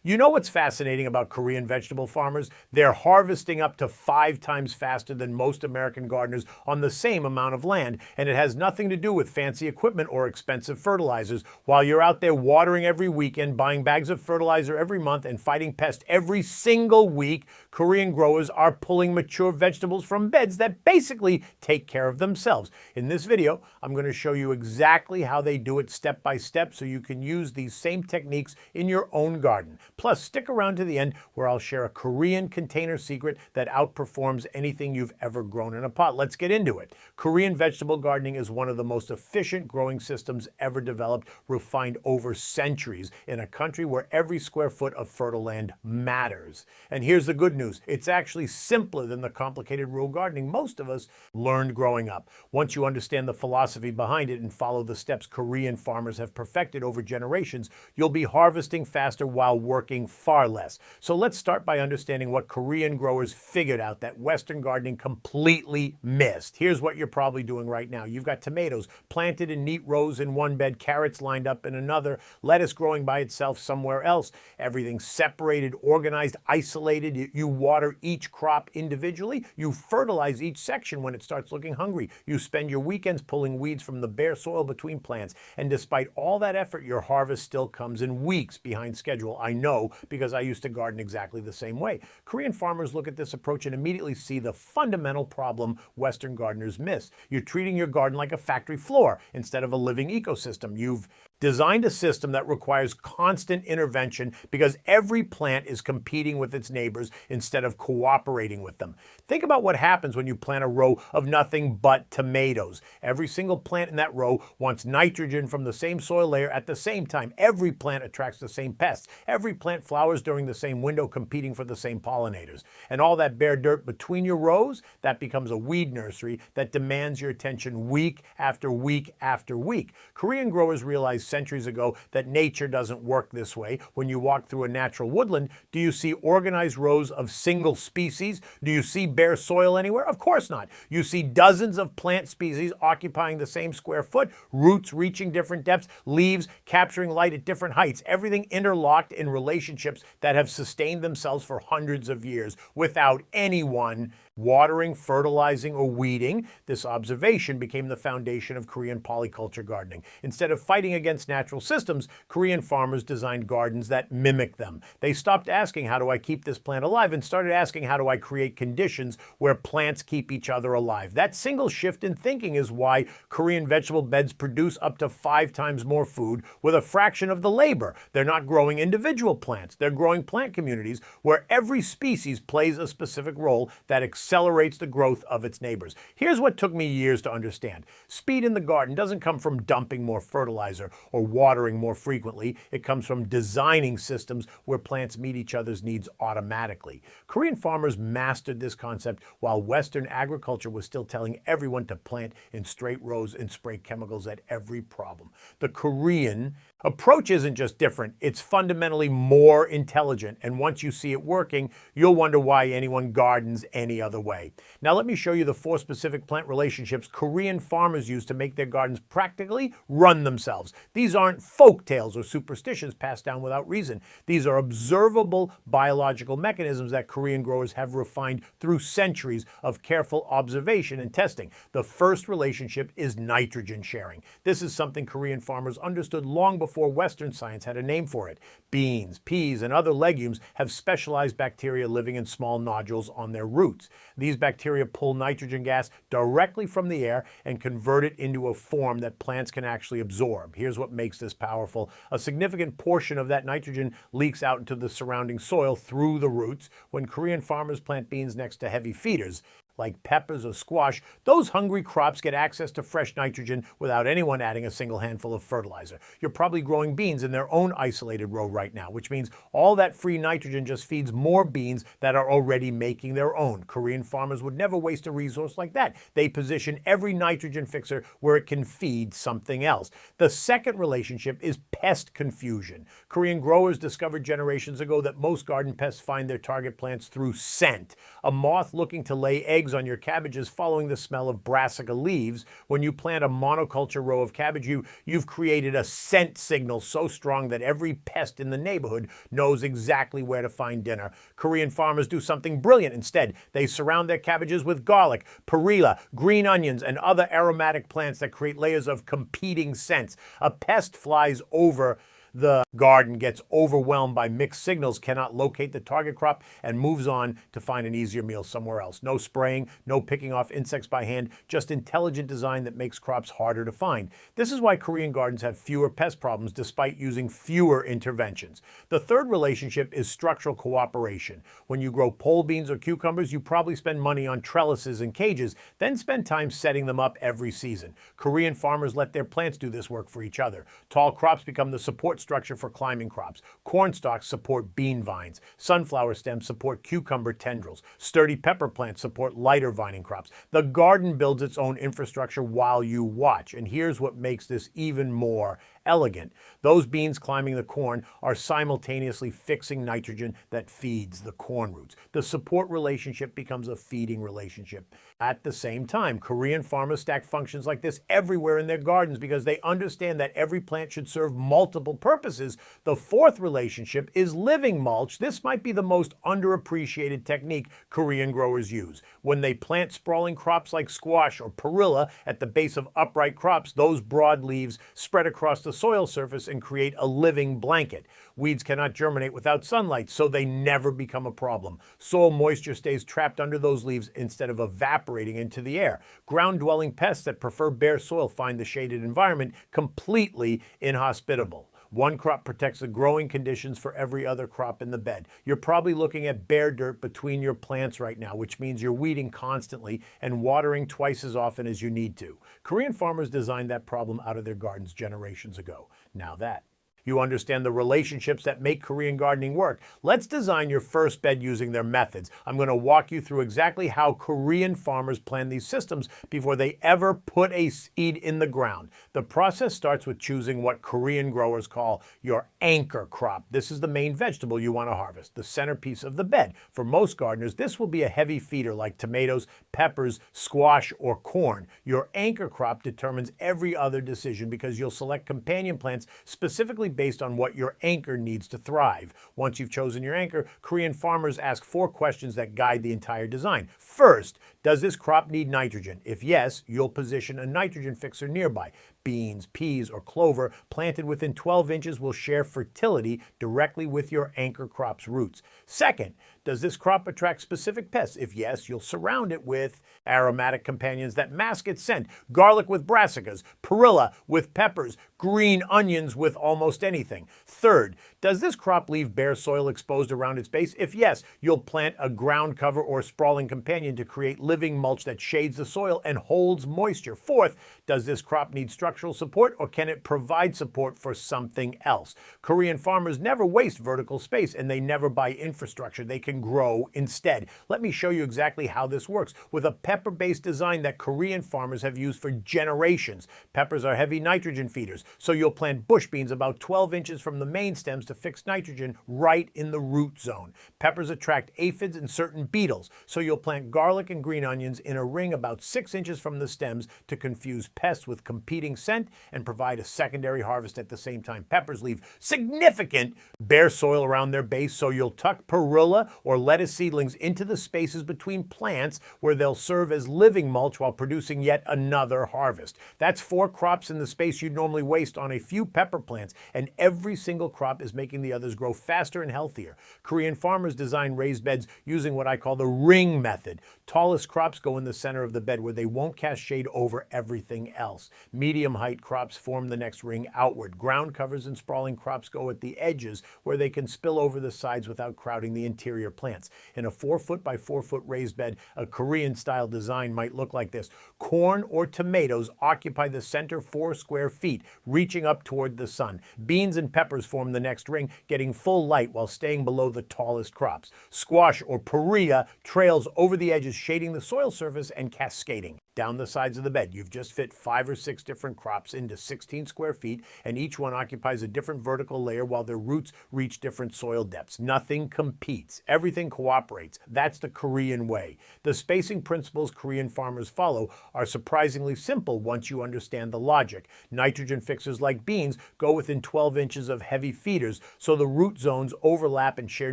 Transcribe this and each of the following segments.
You know what's fascinating about Korean vegetable farmers? They're harvesting up to 5 times faster than most American gardeners on the same amount of land, and it has nothing to do with fancy equipment or expensive fertilizers. While you're out there watering every weekend, buying bags of fertilizer every month, and fighting pests every single week, Korean growers are pulling mature vegetables from beds that basically take care of themselves. In this video, I'm going to show you exactly how they do it step by step so you can use these same techniques in your own garden. Plus, stick around to the end where I'll share a Korean container secret that outperforms anything you've ever grown in a pot. Let's get into it. Korean vegetable gardening is one of the most efficient growing systems ever developed, refined over centuries in a country where every square foot of fertile land matters. And here's the good news. It's actually simpler than the complicated row gardening most of us learned growing up. Once you understand the philosophy behind it and follow the steps Korean farmers have perfected over generations, you'll be harvesting faster while working far less. So let's start by understanding what Korean growers figured out that Western gardening completely missed. Here's what you're probably doing right now. You've got tomatoes planted in neat rows in one bed, carrots lined up in another, lettuce growing by itself somewhere else. Everything separated, organized, isolated. You water each crop individually. You fertilize each section when it starts looking hungry. You spend your weekends pulling weeds from the bare soil between plants. And despite all that effort, your harvest still comes in weeks behind schedule. I know, because I used to garden exactly the same way. Korean farmers look at this approach and immediately see the fundamental problem Western gardeners miss. You're treating your garden like a factory floor instead of a living ecosystem. You've designed a system that requires constant intervention because every plant is competing with its neighbors instead of cooperating with them. Think about what happens when you plant a row of nothing but tomatoes. Every single plant in that row wants nitrogen from the same soil layer at the same time. Every plant attracts the same pests. Every plant flowers during the same window, competing for the same pollinators. And all that bare dirt between your rows, that becomes a weed nursery that demands your attention week after week after week. Korean growers realize centuries ago that nature doesn't work this way. When you walk through a natural woodland, do you see organized rows of single species? Do you see bare soil anywhere? Of course not. You see dozens of plant species occupying the same square foot, roots reaching different depths, leaves capturing light at different heights, everything interlocked in relationships that have sustained themselves for hundreds of years without anyone watering, fertilizing, or weeding. This observation became the foundation of Korean polyculture gardening. Instead of fighting against natural systems, Korean farmers designed gardens that mimic them. They stopped asking, how do I keep this plant alive, and started asking, how do I create conditions where plants keep each other alive? That single shift in thinking is why Korean vegetable beds produce up to 5 times more food with a fraction of the labor. They're not growing individual plants. They're growing plant communities where every species plays a specific role that accelerates the growth of its neighbors. Here's what took me years to understand. Speed in the garden doesn't come from dumping more fertilizer or watering more frequently. It comes from designing systems where plants meet each other's needs automatically. Korean farmers mastered this concept while Western agriculture was still telling everyone to plant in straight rows and spray chemicals at every problem. The Korean approach isn't just different, it's fundamentally more intelligent, and once you see it working, you'll wonder why anyone gardens any other way. Now let me show you the 4 specific plant relationships Korean farmers use to make their gardens practically run themselves. These aren't folk tales or superstitions passed down without reason. These are observable biological mechanisms that Korean growers have refined through centuries of careful observation and testing. The first relationship is nitrogen sharing. This is something Korean farmers understood long before Western science had a name for it. Beans, peas, and other legumes have specialized bacteria living in small nodules on their roots. These bacteria pull nitrogen gas directly from the air and convert it into a form that plants can actually absorb. Here's what makes this powerful. A significant portion of that nitrogen leaks out into the surrounding soil through the roots. When Korean farmers plant beans next to heavy feeders, like peppers or squash, those hungry crops get access to fresh nitrogen without anyone adding a single handful of fertilizer. You're probably growing beans in their own isolated row right now, which means all that free nitrogen just feeds more beans that are already making their own. Korean farmers would never waste a resource like that. They position every nitrogen fixer where it can feed something else. The second relationship is pest confusion. Korean growers discovered generations ago that most garden pests find their target plants through scent. A moth looking to lay eggs eggs on your cabbages following the smell of brassica leaves. When you plant a monoculture row of cabbage, you've created a scent signal so strong that every pest in the neighborhood knows exactly where to find dinner. Korean farmers do something brilliant instead. They surround their cabbages with garlic, perilla, green onions, and other aromatic plants that create layers of competing scents. A pest flies over the garden, gets overwhelmed by mixed signals, cannot locate the target crop, and moves on to find an easier meal somewhere else. No spraying, no picking off insects by hand, just intelligent design that makes crops harder to find. This is why Korean gardens have fewer pest problems despite using fewer interventions. The third relationship is structural cooperation. When you grow pole beans or cucumbers, you probably spend money on trellises and cages, then spend time setting them up every season. Korean farmers let their plants do this work for each other. Tall crops become the support structure for climbing crops. Corn stalks support bean vines. Sunflower stems support cucumber tendrils. Sturdy pepper plants support lighter vining crops. The garden builds its own infrastructure while you watch. And here's what makes this even more elegant. Those beans climbing the corn are simultaneously fixing nitrogen that feeds the corn roots. The support relationship becomes a feeding relationship. At the same time, Korean farmers stack functions like this everywhere in their gardens because they understand that every plant should serve multiple purposes. The fourth relationship is living mulch. This might be the most underappreciated technique Korean growers use. When they plant sprawling crops like squash or perilla at the base of upright crops, those broad leaves spread across the soil surface and create a living blanket. Weeds cannot germinate without sunlight, so they never become a problem. Soil moisture stays trapped under those leaves instead of evaporating into the air. Ground-dwelling pests that prefer bare soil find the shaded environment completely inhospitable. One crop protects the growing conditions for every other crop in the bed. You're probably looking at bare dirt between your plants right now, which means you're weeding constantly and watering twice as often as you need to. Korean farmers designed that problem out of their gardens generations ago. Now that you understand the relationships that make Korean gardening work, let's design your first bed using their methods. I'm going to walk you through exactly how Korean farmers plan these systems before they ever put a seed in the ground. The process starts with choosing what Korean growers call your anchor crop. This is the main vegetable you want to harvest, the centerpiece of the bed. For most gardeners, this will be a heavy feeder like tomatoes, peppers, squash, or corn. Your anchor crop determines every other decision because you'll select companion plants specifically based on what your anchor needs to thrive. Once you've chosen your anchor, Korean farmers ask 4 questions that guide the entire design. First, does this crop need nitrogen? If yes, you'll position a nitrogen fixer nearby. Beans, peas, or clover planted within 12 inches will share fertility directly with your anchor crop's roots. Second, does this crop attract specific pests? If yes, you'll surround it with aromatic companions that mask its scent. Garlic with brassicas, perilla with peppers, green onions with almost anything. Third, does this crop leave bare soil exposed around its base? If yes, you'll plant a ground cover or sprawling companion to create living mulch that shades the soil and holds moisture. Fourth, does this crop need structural support or can it provide support for something else? Korean farmers never waste vertical space and they never buy infrastructure. They can grow instead. Let me show you exactly how this works with a pepper-based design that Korean farmers have used for generations. Peppers are heavy nitrogen feeders, so you'll plant bush beans about 12 inches from the main stems to fix nitrogen right in the root zone. Peppers attract aphids and certain beetles, so you'll plant garlic and green onions in a ring about 6 inches from the stems to confuse pests with competing scent and provide a secondary harvest at the same time. Peppers leave significant bare soil around their base, so you'll tuck perilla or lettuce seedlings into the spaces between plants where they'll serve as living mulch while producing yet another harvest. That's 4 crops in the space you'd normally waste on a few pepper plants, and every single crop is making the others grow faster and healthier. Korean farmers design raised beds using what I call the ring method. Tallest crops go in the center of the bed where they won't cast shade over everything else. Medium height crops form the next ring outward. Ground covers and sprawling crops go at the edges where they can spill over the sides without crowding the interior plants. In a 4-foot by 4-foot raised bed, a Korean-style design might look like this. Corn or tomatoes occupy the center 4 square feet, reaching up toward the sun. Beans and peppers form the next ring, getting full light while staying below the tallest crops. Squash or perilla trails over the edges, shading the soil surface and cascading. down the sides of the bed. You've just fit 5 or 6 different crops into 16 square feet, and each one occupies a different vertical layer while their roots reach different soil depths. Nothing competes. Everything cooperates. That's the Korean way. The spacing principles Korean farmers follow are surprisingly simple once you understand the logic. Nitrogen fixers like beans go within 12 inches of heavy feeders, so the root zones overlap and share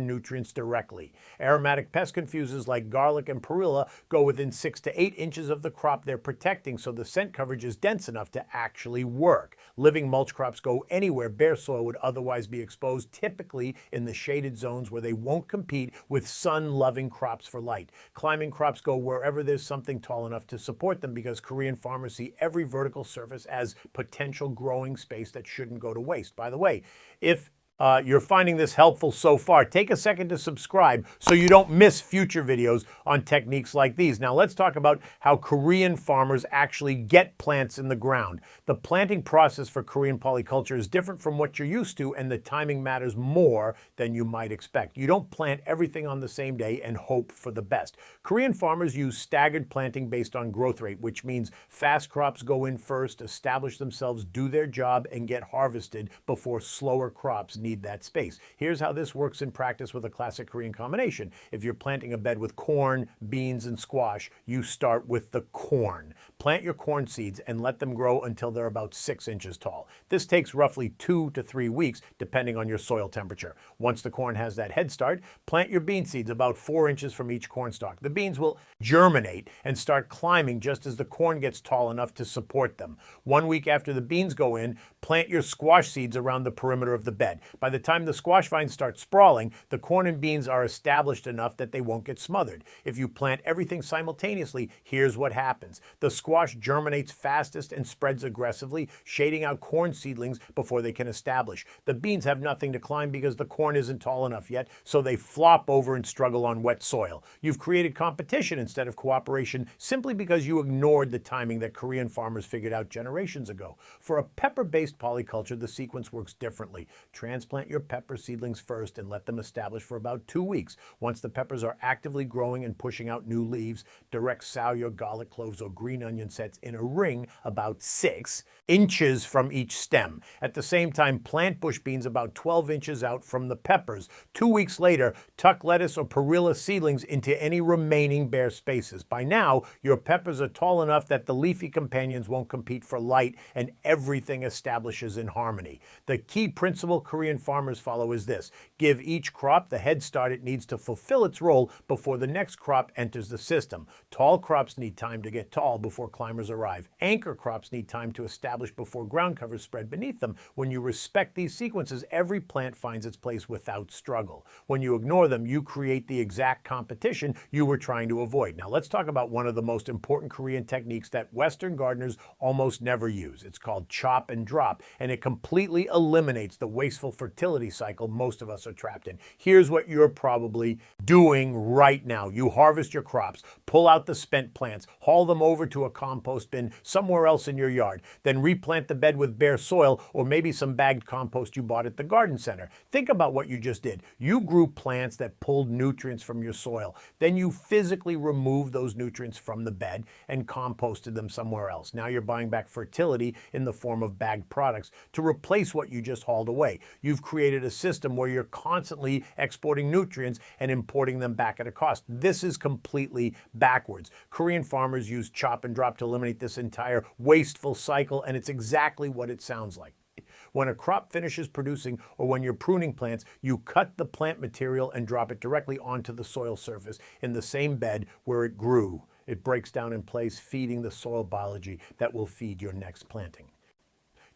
nutrients directly. Aromatic pest confusers like garlic and perilla go within 6 to 8 inches of the crop they're protecting, so the scent coverage is dense enough to actually work. Living mulch crops go anywhere bare soil would otherwise be exposed, typically in the shaded zones where they won't compete with sun-loving crops for light. Climbing crops go wherever there's something tall enough to support them, because Korean farmers see every vertical surface as potential growing space that shouldn't go to waste. By the way, if you're finding this helpful so far, take a second to subscribe so you don't miss future videos on techniques like these. Now let's talk about how Korean farmers actually get plants in the ground. The planting process for Korean polyculture is different from what you're used to, and the timing matters more than you might expect. You don't plant everything on the same day and hope for the best. Korean farmers use staggered planting based on growth rate, which means fast crops go in first, establish themselves, do their job, and get harvested before slower crops need that space. Here's how this works in practice with a classic Korean combination. If you're planting a bed with corn, beans, and squash, you start with the corn. Plant your corn seeds and let them grow until they're about 6 inches tall. This takes roughly 2 to 3 weeks, depending on your soil temperature. Once the corn has that head start, plant your bean seeds about 4 inches from each corn stalk. The beans will germinate and start climbing just as the corn gets tall enough to support them. 1 week after the beans go in, plant your squash seeds around the perimeter of the bed. By the time the squash vines start sprawling, the corn and beans are established enough that they won't get smothered. If you plant everything simultaneously, here's what happens. The squash germinates fastest and spreads aggressively, shading out corn seedlings before they can establish. The beans have nothing to climb because the corn isn't tall enough yet, so they flop over and struggle on wet soil. You've created competition instead of cooperation simply because you ignored the timing that Korean farmers figured out generations ago. For a pepper-based polyculture, the sequence works differently. Transplant your pepper seedlings first and let them establish for about 2 weeks. Once the peppers are actively growing and pushing out new leaves, direct sow your garlic cloves or green onion sets in a ring about 6 inches from each stem. At the same time, plant bush beans about 12 inches out from the peppers. 2 weeks later, tuck lettuce or perilla seedlings into any remaining bare spaces. By now, your peppers are tall enough that the leafy companions won't compete for light, and everything establishes in harmony. The key principle Korean farmers follow is this: give each crop the head start it needs to fulfill its role before the next crop enters the system. Tall crops need time to get tall before climbers arrive. Anchor crops need time to establish before ground covers spread beneath them. When you respect these sequences, every plant finds its place without struggle. When you ignore them, you create the exact competition you were trying to avoid. Now let's talk about one of the most important Korean techniques that Western gardeners almost never use. It's called chop and drop, and it completely eliminates the wasteful fertility cycle most of us are trapped in. Here's what you're probably doing right now. You harvest your crops, pull out the spent plants, haul them over to a compost bin somewhere else in your yard, then replant the bed with bare soil or maybe some bagged compost you bought at the garden center. Think about what you just did. You grew plants that pulled nutrients from your soil. Then you physically removed those nutrients from the bed and composted them somewhere else. Now you're buying back fertility in the form of bagged products to replace what you just hauled away. You've created a system where you're constantly exporting nutrients and importing them back at a cost. This is completely backwards. Korean farmers use chop and drop to eliminate this entire wasteful cycle, and it's exactly what it sounds like. When a crop finishes producing or when you're pruning plants, you cut the plant material and drop it directly onto the soil surface in the same bed where it grew. It breaks down in place, feeding the soil biology that will feed your next planting.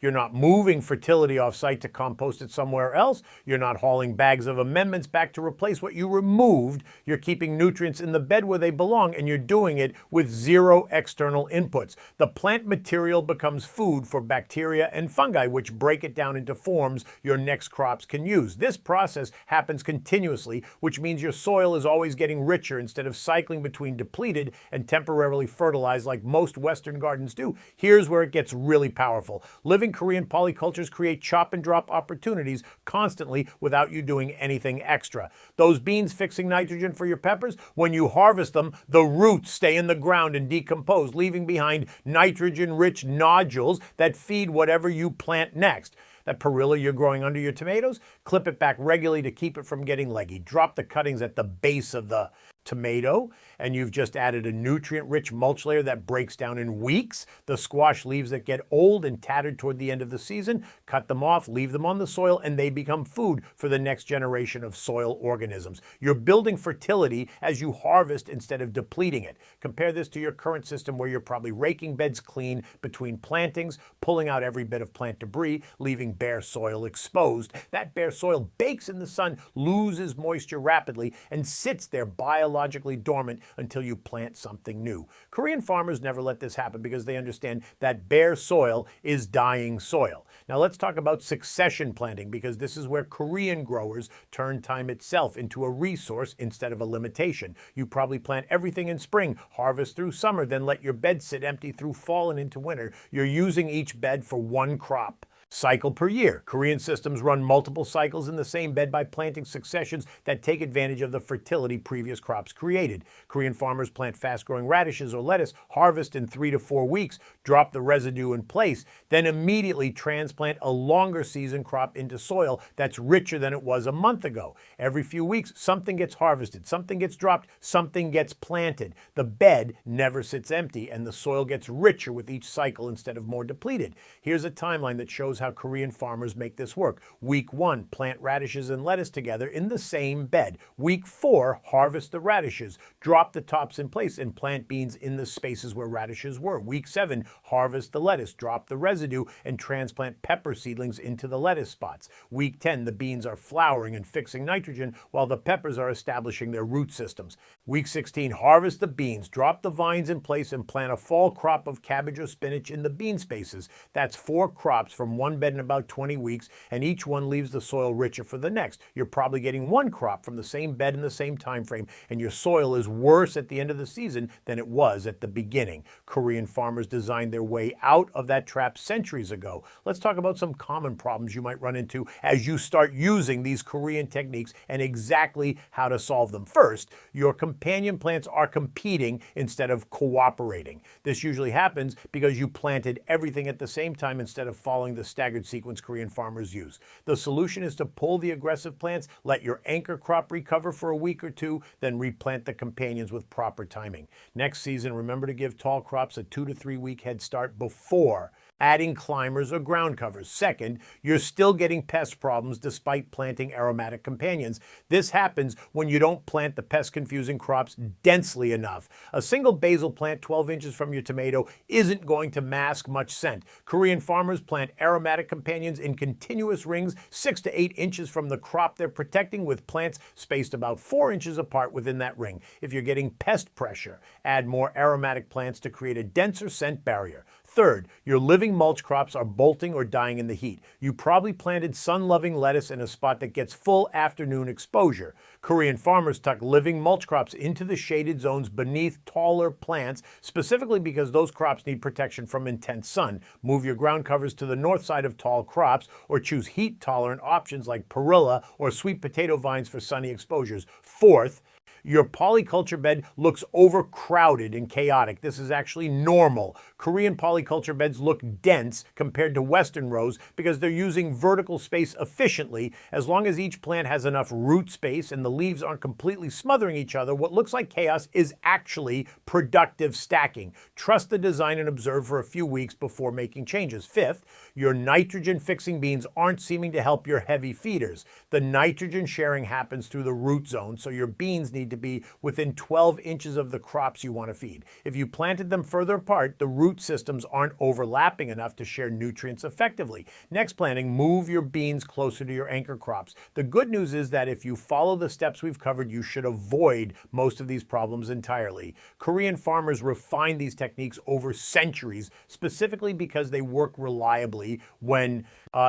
You're not moving fertility off-site to compost it somewhere else. You're not hauling bags of amendments back to replace what you removed. You're keeping nutrients in the bed where they belong, and you're doing it with zero external inputs. The plant material becomes food for bacteria and fungi, which break it down into forms your next crops can use. This process happens continuously, which means your soil is always getting richer instead of cycling between depleted and temporarily fertilized like most Western gardens do. Here's where it gets really powerful. Living Growing Korean polycultures create chop and drop opportunities constantly without you doing anything extra. Those beans fixing nitrogen for your peppers, when you harvest them, the roots stay in the ground and decompose, leaving behind nitrogen-rich nodules that feed whatever you plant next. That perilla you're growing under your tomatoes, clip it back regularly to keep it from getting leggy. Drop the cuttings at the base of the tomato, and you've just added a nutrient-rich mulch layer that breaks down in weeks. The squash leaves that get old and tattered toward the end of the season, cut them off, leave them on the soil, and they become food for the next generation of soil organisms. You're building fertility as you harvest instead of depleting it. Compare this to your current system where you're probably raking beds clean between plantings, pulling out every bit of plant debris, leaving bare soil exposed. That bare soil bakes in the sun, loses moisture rapidly, and sits there biologically dormant until you plant something new. Korean farmers never let this happen because they understand that bare soil is dying soil. Now let's talk about succession planting, because this is where Korean growers turn time itself into a resource instead of a limitation. You probably plant everything in spring, harvest through summer, then let your bed sit empty through fall and into winter. You're using each bed for one crop. Cycle per year. Korean systems run multiple cycles in the same bed by planting successions that take advantage of the fertility previous crops created. Korean farmers plant fast-growing radishes or lettuce, harvest in 3 to 4 weeks, drop the residue in place, then immediately transplant a longer season crop into soil that's richer than it was a month ago. Every few weeks, something gets harvested, something gets dropped, something gets planted. The bed never sits empty, and the soil gets richer with each cycle instead of more depleted. Here's a timeline that shows how Korean farmers make this work. Week 1, plant radishes and lettuce together in the same bed. Week 4, harvest the radishes, drop the tops in place and plant beans in the spaces where radishes were. Week 7, harvest the lettuce, drop the residue and transplant pepper seedlings into the lettuce spots. Week 10, the beans are flowering and fixing nitrogen while the peppers are establishing their root systems. Week 16, harvest the beans, drop the vines in place and plant a fall crop of cabbage or spinach in the bean spaces. That's 4 crops from one bed in about 20 weeks, and each one leaves the soil richer for the next. You're probably getting 1 crop from the same bed in the same time frame, and your soil is worse at the end of the season than it was at the beginning. Korean farmers designed their way out of that trap centuries ago. Let's talk about some common problems you might run into as you start using these Korean techniques and exactly how to solve them. First, your companion plants are competing instead of cooperating. This usually happens because you planted everything at the same time instead of following the staggered sequence Korean farmers use. The solution is to pull the aggressive plants, let your anchor crop recover for a week or 2, then replant the companions with proper timing. Next season, remember to give tall crops a 2 to 3 week head start before adding climbers or ground covers. Second, you're still getting pest problems despite planting aromatic companions. This happens when you don't plant the pest-confusing crops densely enough. A single basil plant 12 inches from your tomato isn't going to mask much scent. Korean farmers plant aromatic companions in continuous rings 6 to 8 inches from the crop they're protecting, with plants spaced about 4 inches apart within that ring. If you're getting pest pressure, add more aromatic plants to create a denser scent barrier. Third, your living mulch crops are bolting or dying in the heat. You probably planted sun-loving lettuce in a spot that gets full afternoon exposure. Korean farmers tuck living mulch crops into the shaded zones beneath taller plants, specifically because those crops need protection from intense sun. Move your ground covers to the north side of tall crops, or choose heat-tolerant options like perilla or sweet potato vines for sunny exposures. Fourth, your polyculture bed looks overcrowded and chaotic. This is actually normal. Korean polyculture beds look dense compared to Western rows because they're using vertical space efficiently. As long as each plant has enough root space and the leaves aren't completely smothering each other, what looks like chaos is actually productive stacking. Trust the design and observe for a few weeks before making changes. Fifth, your nitrogen-fixing beans aren't seeming to help your heavy feeders. The nitrogen sharing happens through the root zone, so your beans need to be within 12 inches of the crops you want to feed. If you planted them further apart, the root systems aren't overlapping enough to share nutrients effectively. Next planting, move your beans closer to your anchor crops. The good news is that if you follow the steps we've covered, you should avoid most of these problems entirely. Korean farmers refine these techniques over centuries, specifically because they work reliably when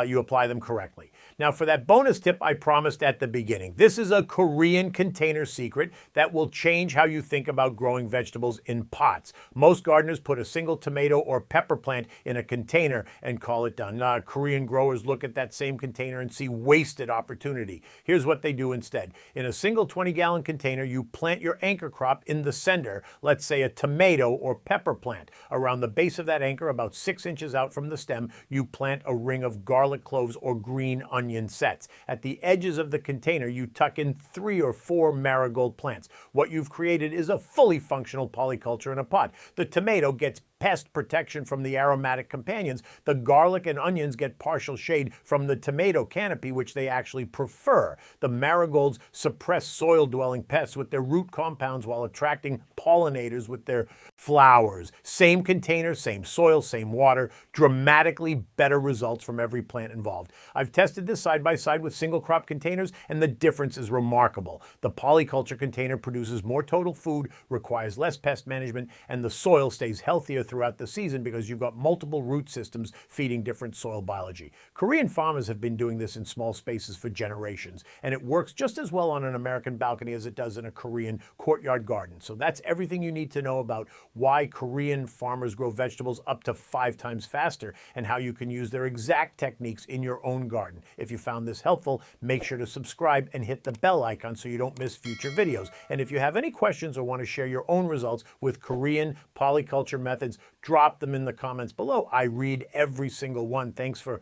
you apply them correctly. Now for that bonus tip I promised at the beginning, this is a Korean container secret that will change how you think about growing vegetables in pots. Most gardeners put a single tomato or pepper plant in a container and call it done. Korean growers look at that same container and see wasted opportunity. Here's what they do instead. In a single 20-gallon container, you plant your anchor crop in the center, let's say a tomato or pepper plant. Around the base of that anchor, about 6 inches out from the stem, you plant a ring of garlic cloves or green onion sets. At the edges of the container, you tuck in 3 or 4 marigold plants. What you've created is a fully functional polyculture in a pot. The tomato gets pest protection from the aromatic companions. The garlic and onions get partial shade from the tomato canopy, which they actually prefer. The marigolds suppress soil-dwelling pests with their root compounds while attracting pollinators with their flowers. Same container, same soil, same water, dramatically better results from every plant involved. I've tested this side by side with single crop containers, and the difference is remarkable. The polyculture container produces more total food, requires less pest management, and the soil stays healthier throughout the season because you've got multiple root systems feeding different soil biology. Korean farmers have been doing this in small spaces for generations, and it works just as well on an American balcony as it does in a Korean courtyard garden. So that's everything you need to know about why Korean farmers grow vegetables up to 5 times faster and how you can use their exact techniques in your own garden. If you found this helpful, make sure to subscribe and hit the bell icon so you don't miss future videos. And if you have any questions or want to share your own results with Korean polyculture methods, drop them in the comments below. I read every single one. Thanks for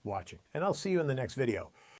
watching, and I'll see you in the next video.